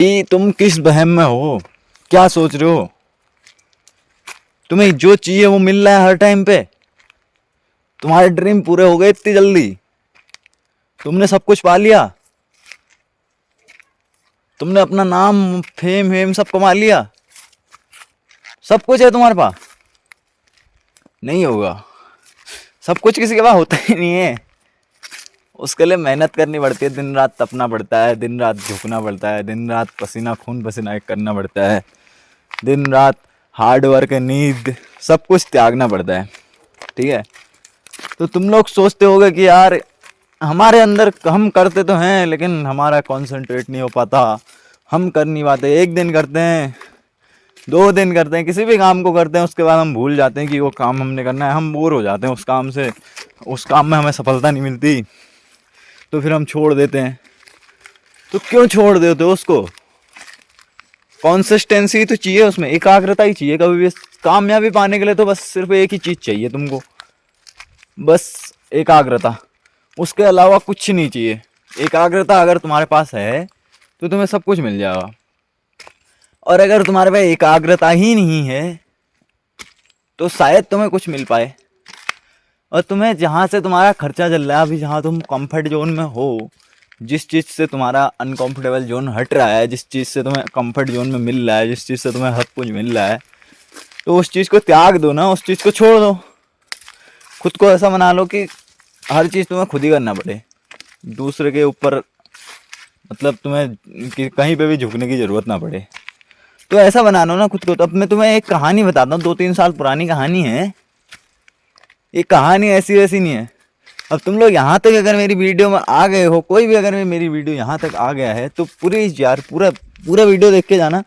कि तुम किस वहम में हो, क्या सोच रहे हो। तुम्हें जो चाहिए वो मिल रहा है हर टाइम पे। तुम्हारे ड्रीम पूरे हो गए इतनी जल्दी। तुमने सब कुछ पा लिया। तुमने अपना नाम फेम वेम सब कमा लिया। सब कुछ है तुम्हारे पास। नहीं होगा। सब कुछ किसी के पास होता ही नहीं है। उसके लिए मेहनत करनी पड़ती है, दिन रात तपना पड़ता है, दिन रात झुकना पड़ता है, दिन रात पसीना खून पसीना एक करना पड़ता है, दिन रात हार्ड वर्क नींद सब कुछ त्यागना पड़ता है। ठीक है। तो तुम लोग सोचते होगे कि यार हमारे अंदर हम करते तो हैं लेकिन हमारा कंसंट्रेट नहीं हो पाता, हम कर नहीं पाते। एक दिन करते हैं, 2 दिन करते हैं, किसी भी काम को करते हैं, उसके बाद हम भूल जाते हैं कि वो काम हमने करना है। हम बोर हो जाते हैं उस काम से, उस काम में हमें सफलता नहीं मिलती, तो फिर हम छोड़ देते हैं। तो क्यों छोड़ देते हो उसको। कंसिस्टेंसी तो चाहिए, उसमें एकाग्रता ही चाहिए। कभी भी कामयाबी पाने के लिए तो बस सिर्फ एक ही चीज़ चाहिए तुमको, बस एकाग्रता। उसके अलावा कुछ नहीं चाहिए। एकाग्रता अगर तुम्हारे पास है तो तुम्हें सब कुछ मिल जाएगा। और अगर तुम्हारे पास एकाग्रता ही नहीं है तो शायद तुम्हें कुछ मिल पाए। और तुम्हें जहाँ से तुम्हारा खर्चा चल रहा है अभी, जहाँ तुम कंफर्ट जोन में हो, जिस चीज़ से तुम्हारा अनकंफर्टेबल जोन हट रहा है, जिस चीज़ से तुम्हें कंफर्ट जोन में मिल रहा है, जिस चीज़ से तुम्हें सब कुछ मिल रहा है, तो उस चीज़ को त्याग दो ना, उस चीज़ को छोड़ दो। खुद को ऐसा बना लो कि हर चीज़ तुम्हें खुद ही करना पड़े, दूसरे के ऊपर मतलब तुम्हें कहीं पे भी झुकने की ज़रूरत ना पड़े। तो ऐसा बना लो ना खुद को। तो अब मैं तुम्हें एक कहानी बताता हूँ, 2-3 साल पुरानी कहानी है। ये कहानी ऐसी वैसी नहीं है। अब तुम लोग यहाँ तक अगर मेरी वीडियो में आ गए हो, कोई भी अगर मेरी वीडियो यहाँ तक आ गया है, तो पूरी यार पूरा पूरा वीडियो देख के जाना।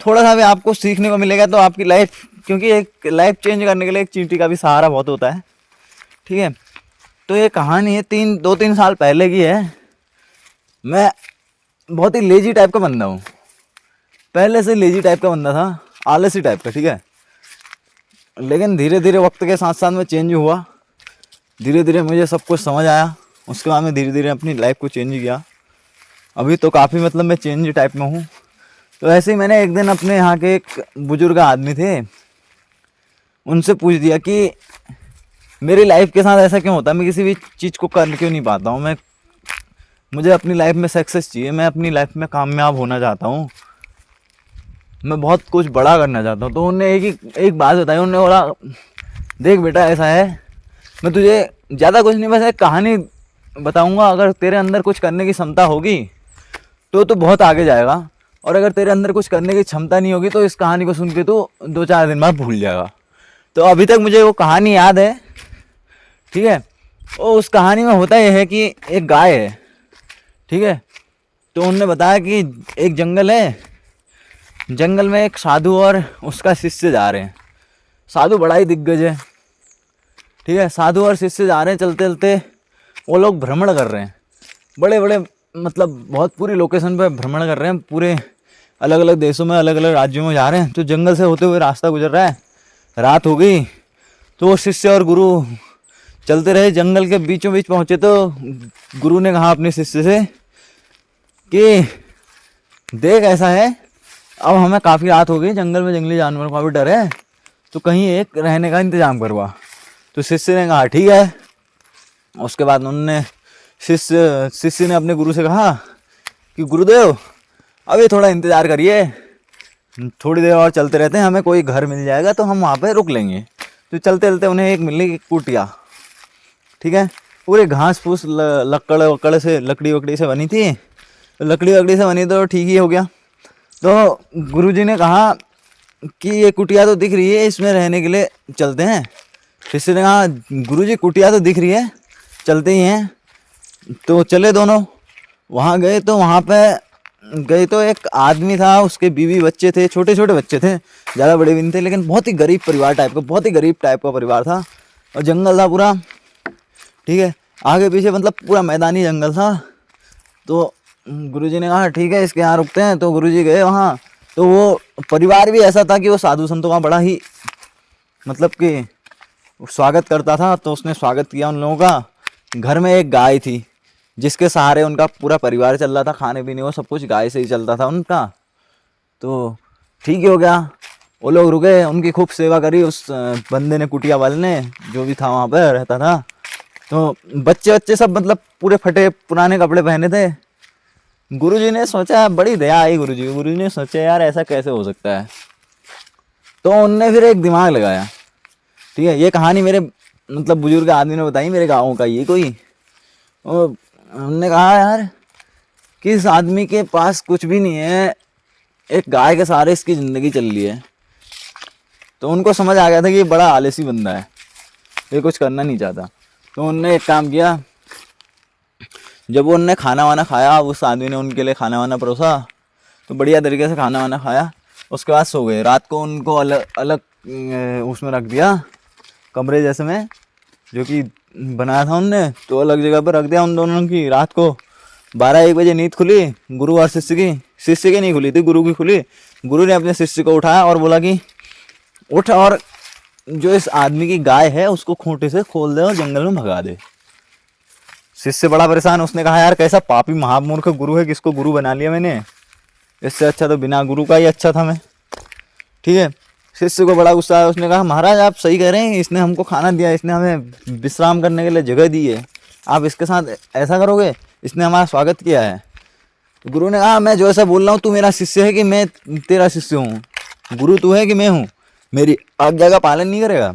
थोड़ा सा भी आपको सीखने को मिलेगा तो आपकी लाइफ, क्योंकि एक लाइफ चेंज करने के लिए एक चींटी का भी सहारा बहुत होता है। ठीक है। तो ये कहानी है 2-3 साल पहले की है। मैं बहुत ही लेजी टाइप का बंदा हूँ, पहले से लेजी टाइप का बंदा था, आलसी टाइप का। ठीक है। लेकिन धीरे धीरे वक्त के साथ साथ मैं चेंज हुआ, धीरे धीरे मुझे सब कुछ समझ आया। उसके बाद मैं धीरे धीरे अपनी लाइफ को चेंज किया। अभी तो काफ़ी मतलब मैं चेंज टाइप में हूँ। तो ऐसे ही मैंने एक दिन अपने यहाँ के एक बुजुर्ग आदमी थे, उनसे पूछ दिया कि मेरी लाइफ के साथ ऐसा क्यों होता है, मैं किसी भी चीज़ को कर क्यों नहीं पाता हूँ। मुझे अपनी लाइफ में सक्सेस चाहिए, मैं अपनी लाइफ में कामयाब होना चाहता हूँ, मैं बहुत कुछ बड़ा करना चाहता हूँ। तो उन्होंने एक बात बताई। उन्होंने बोला, देख बेटा ऐसा है, मैं तुझे ज़्यादा कुछ नहीं बस एक कहानी बताऊंगा। अगर तेरे अंदर कुछ करने की क्षमता होगी तो बहुत आगे जाएगा, और अगर तेरे अंदर कुछ करने की क्षमता नहीं होगी तो इस कहानी को सुन के तो 2-4 दिन बाद भूल जाएगा। तो अभी तक मुझे वो कहानी याद है। ठीक है। और उस कहानी में होता यह है कि एक गाय है। ठीक है। तो उन्होंने बताया कि एक जंगल है, जंगल में एक साधु और उसका शिष्य जा रहे हैं। साधु बड़ा ही दिग्गज है। ठीक है। साधु और शिष्य जा रहे हैं, चलते चलते वो लोग भ्रमण कर रहे हैं, बड़े बड़े मतलब बहुत पूरी लोकेशन पे भ्रमण कर रहे हैं, पूरे अलग अलग देशों में अलग अलग राज्यों में जा रहे हैं। तो जंगल से होते हुए रास्ता गुजर रहा है, रात हो गई। तो वो शिष्य और गुरु चलते रहे, जंगल के बीचों बीच पहुँचे तो गुरु ने कहा अपने शिष्य से कि देख ऐसा है, अब हमें काफ़ी रात हो गई, जंगल में जंगली जानवरों का भी डर है, तो कहीं एक रहने का इंतजाम करवा। तो शिष्य ने कहा ठीक है। उसके बाद उन्होंने शिष्य ने अपने गुरु से कहा कि गुरुदेव अभी थोड़ा इंतज़ार करिए, थोड़ी देर और चलते रहते हैं, हमें कोई घर मिल जाएगा तो हम वहाँ पे रुक लेंगे। तो चलते चलते उन्हें एक मिली कुटिया। ठीक है। पूरे घास फूस लकड़ वकड़ से लकड़ी वकड़ी से बनी थी। लकड़ी वकड़ी से बनी तो ठीक ही हो गया। तो गुरुजी ने कहा कि ये कुटिया तो दिख रही है, इसमें रहने के लिए चलते हैं। शिष्य ने कहा गुरुजी कुटिया तो दिख रही है, चलते ही हैं। तो चले दोनों। वहाँ गए तो वहाँ पे गए तो एक आदमी था, उसके बीवी बच्चे थे, छोटे छोटे बच्चे थे, ज़्यादा बड़े भी नहीं थे, लेकिन बहुत ही गरीब परिवार टाइप का, बहुत ही गरीब टाइप का परिवार था। और जंगल था पूरा। ठीक है। आगे पीछे मतलब पूरा मैदानी जंगल था। तो गुरुजी ने कहा ठीक है इसके यहाँ रुकते हैं। तो गुरुजी गए वहाँ। तो वो परिवार भी ऐसा था कि वो साधु संतों का बड़ा ही मतलब कि स्वागत करता था। तो उसने स्वागत किया उन लोगों का। घर में एक गाय थी जिसके सहारे उनका पूरा परिवार चल रहा था, खाने पीने वो सब कुछ गाय से ही चलता था उनका। तो ठीक ही हो गया, वो लोग रुके, उनकी खूब सेवा करी उस बंदे ने, कुटिया वाले ने, जो भी था वहाँ पर रहता था। तो बच्चे बच्चे सब मतलब पूरे फटे पुराने कपड़े पहने थे। गुरुजी ने सोचा, बड़ी दया आई गुरुजी ने सोचा यार ऐसा कैसे हो सकता है। तो उनने फिर एक दिमाग लगाया, ठीक है। ये कहानी मेरे मतलब बुजुर्ग आदमी ने बताई, मेरे गाँव का ये कोई। हमने कहा यार कि इस आदमी के पास कुछ भी नहीं है, एक गाय के सहारे इसकी ज़िंदगी चल रही है। तो उनको समझ आ गया था कि ये बड़ा आलसी बंदा है, ये कुछ करना नहीं चाहता। तो उनने एक काम किया, जब वो उनने खाना वाना खाया, उस आदमी ने उनके लिए खाना वाना परोसा, तो बढ़िया तरीके से खाना वाना खाया, उसके बाद सो गए। रात को उनको अलग अलग उसमें रख दिया, कमरे जैसे में जो कि बनाया था उनने, तो अलग जगह पर रख दिया उन दोनों की। रात को 12-1 बजे नींद खुली गुरु और शिष्य की नहीं खुली थी, गुरु की खुली। गुरु ने अपने शिष्य को उठाया और बोला कि उठ, और जो इस आदमी की गाय है उसको खूंटे से खोल दे और जंगल में भगा दे। शिष्य बड़ा परेशान, उसने कहा यार कैसा पापी महामूर्ख गुरु है, किसको गुरु बना लिया मैंने, इससे अच्छा तो बिना गुरु का ही अच्छा था मैं, ठीक है। शिष्य को बड़ा गुस्सा आया, उसने कहा महाराज आप सही कह रहे हैं, इसने हमको खाना दिया, इसने हमें विश्राम करने के लिए जगह दी है, आप इसके साथ ऐसा करोगे, इसने हमारा स्वागत किया है। तो गुरु ने कहा मैं जो ऐसा बोल रहा हूँ, तू मेरा शिष्य है कि मैं तेरा शिष्य हूँ, गुरु तू है कि मैं हूँ, मेरी आज्ञा का पालन नहीं करेगा।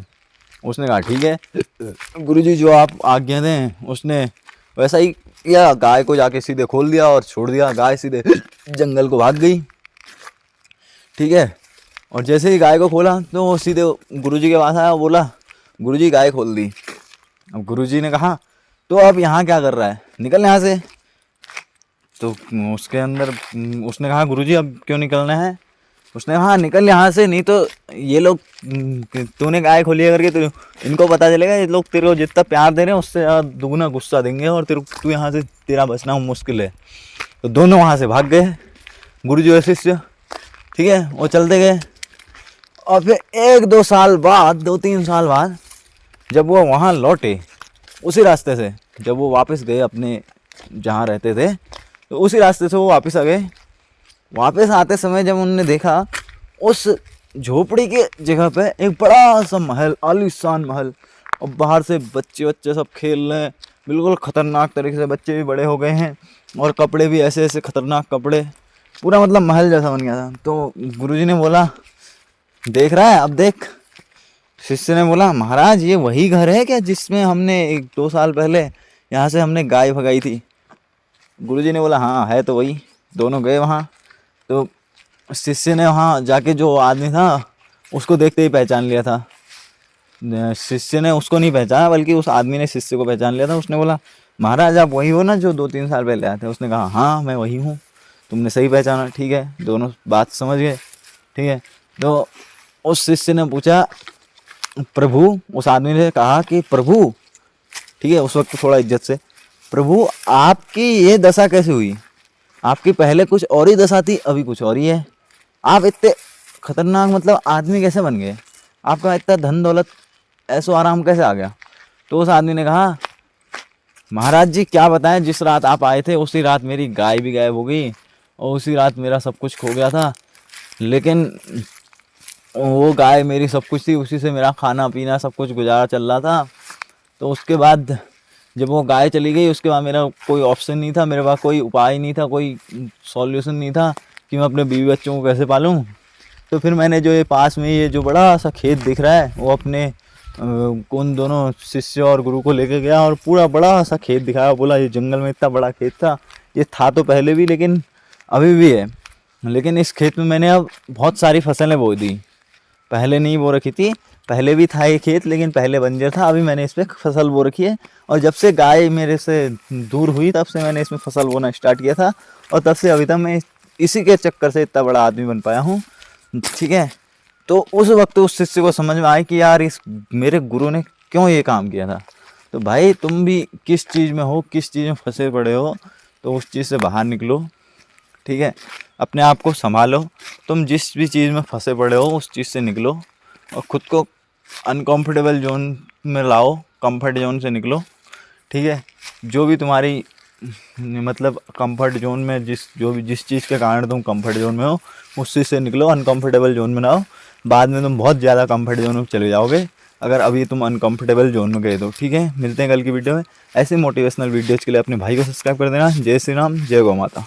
उसने कहा ठीक है गुरुजी, जो आप आज्ञा दें। उसने वैसा ही किया, गाय को जाके सीधे खोल दिया और छोड़ दिया, गाय सीधे जंगल को भाग गई, ठीक है। और जैसे ही गाय को खोला तो वो सीधे गुरुजी के पास आया, बोला गुरुजी गाय खोल दी। अब गुरुजी ने कहा तो अब यहाँ क्या कर रहा है, निकल यहाँ से। तो उसके अंदर उसने कहा गुरुजी अब क्यों निकलना है। उसने कहा निकल यहाँ से, नहीं तो ये लोग तूने गाय खोली है करके तो इनको पता चलेगा, ये लोग तेरे को जितना प्यार दे रहे हैं उससे दुगना गुस्सा देंगे और तू यहाँ से तेरा बचना मुश्किल है। तो दोनों वहाँ से भाग गए, गुरुजी और शिष्य, ठीक है। वो चलते गए और फिर 1-2 साल बाद, 2-3 साल बाद जब वो वहाँ लौटे उसी रास्ते से, जब वो वापस गए अपने जहाँ रहते थे, तो उसी रास्ते से वो वापस आ गए। वापस आते समय जब उन्होंने देखा उस झोपड़ी के जगह पे एक बड़ा सा महल, आलीशान महल, और बाहर से बच्चे सब खेल रहे हैं, बिल्कुल खतरनाक तरीके से, बच्चे भी बड़े हो गए हैं और कपड़े भी ऐसे ऐसे खतरनाक कपड़े, पूरा मतलब महल जैसा बन गया था। तो गुरुजी ने बोला देख रहा है, अब देख। शिष्य ने बोला महाराज ये वही घर है क्या जिसमें हमने 1-2 साल पहले यहाँ से हमने गाय भगाई थी। गुरुजी ने बोला हाँ है तो वही। दोनों गए वहाँ, तो शिष्य ने वहाँ जाके जो आदमी था उसको देखते ही पहचान लिया था। शिष्य ने उसको नहीं पहचाना बल्कि उस आदमी ने शिष्य को पहचान लिया था। उसने बोला महाराज आप वही हो ना जो 2-3 साल पहले आए थे। उसने कहा हाँ मैं वही हूँ, तुमने सही पहचाना, ठीक है। दोनों बात समझ गए, ठीक है। तो उस शिष्य ने पूछा प्रभु, उस आदमी ने कहा कि प्रभु, ठीक है, उस वक्त थोड़ा इज्जत से, प्रभु आपकी ये दशा कैसे हुई, आपकी पहले कुछ और ही दशा थी अभी कुछ और ही है, आप इतने खतरनाक मतलब आदमी कैसे बन गए, आपका इतना धन दौलत ऐसो आराम कैसे आ गया। तो उस आदमी ने कहा महाराज जी क्या बताएं, जिस रात आप आए थे उसी रात मेरी गाय भी गायब हो गई और उसी रात मेरा सब कुछ खो गया था, लेकिन वो गाय मेरी सब कुछ थी, उसी से मेरा खाना पीना सब कुछ गुजारा चल रहा था। तो उसके बाद जब वो गाय चली गई उसके बाद मेरा कोई ऑप्शन नहीं था, मेरे पास कोई उपाय नहीं था, कोई सॉल्यूशन नहीं था कि मैं अपने बीवी बच्चों को कैसे पालूं। तो फिर मैंने जो ये पास में ये जो बड़ा सा खेत दिख रहा है वो अपने उन दोनों शिष्य और गुरु को लेके गया और पूरा बड़ा सा खेत दिखाया। बोला ये जंगल में इतना बड़ा खेत था, ये था तो पहले भी लेकिन अभी भी है, लेकिन इस खेत में मैंने अब बहुत सारी फसलें बो दी, पहले नहीं बो रखी थी, पहले भी था ये खेत लेकिन पहले बंजर था, अभी मैंने इस पर फसल बो रखी है। और जब से गाय मेरे से दूर हुई तब से मैंने इसमें फसल बोना स्टार्ट किया था और तब से अभी तक मैं इसी के चक्कर से इतना बड़ा आदमी बन पाया हूँ, ठीक है। तो उस वक्त उस शिष्य को समझ में आया कि यार इस मेरे गुरु ने क्यों ये काम किया था। तो भाई तुम भी किस चीज़ में हो, किस चीज़ में फंसे पड़े हो, तो उस चीज़ से बाहर निकलो, ठीक है। अपने आप को संभालो, तुम जिस भी चीज़ में फंसे पड़े हो उस चीज़ से निकलो और ख़ुद को अनकंफर्टेबल जोन में लाओ, कंफर्ट जोन से निकलो, ठीक है। जो भी तुम्हारी मतलब कंफर्ट जोन में जिस चीज़ के कारण तुम कंफर्ट जोन में हो उस चीज़ से निकलो, अनकंफर्टेबल जोन में ना हो। बाद में तुम बहुत ज़्यादा कंफर्ट जोन में चले जाओगे अगर अभी तुम अनकंफर्टेबल जोन में गए तो। ठीक है, मिलते हैं कल की वीडियो में। ऐसे मोटिवेशनल वीडियोज़ के लिए अपने भाई को सब्सक्राइब कर देना। जय श्री राम, जय गौ माता।